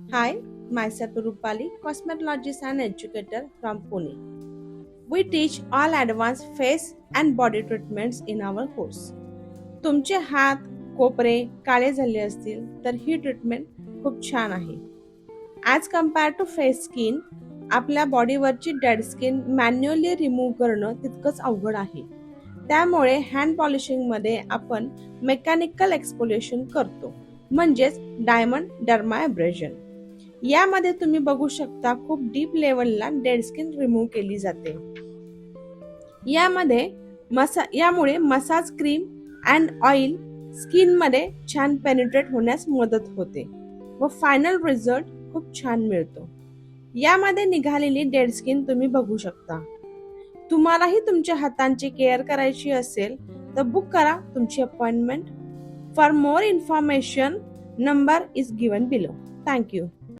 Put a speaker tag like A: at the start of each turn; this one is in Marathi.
A: Hi, myself Rupali, cosmetologist and educator from Pune. We teach all advanced face and body treatments in our course. तुमचे हात, कोपरे काळे झाले असतील तर ही ट्रीटमेंट खूप छान आहे. As compare to face skin, आपल्या बॉडीवरची डेड स्किन मॅन्युअली रिमूव्ह करणं तितकंच अवघड आहे. त्यामुळे हँड पॉलिशिंगमध्ये आपण मेकॅनिकल एक्सपोलेशन करतो, म्हणजेच डायमंड डर्माएब्रेशन. यामध्ये तुम्ही बघू शकता खूप डीप लेवलला डेड स्किन रिमूव्ह केली जाते. यामुळे मसाज क्रीम अँड ऑइल स्किनमध्ये छान पेनिट्रेट होण्यास मदत होते व फायनल रिझल्ट खूप छान मिळतो. यामध्ये निघालेली डेड स्किन तुम्ही बघू शकता. तुम्हालाही तुमच्या हातांची केअर करायची असेल तर बुक करा तुमची appointment. For more information, number is given below. Thank you.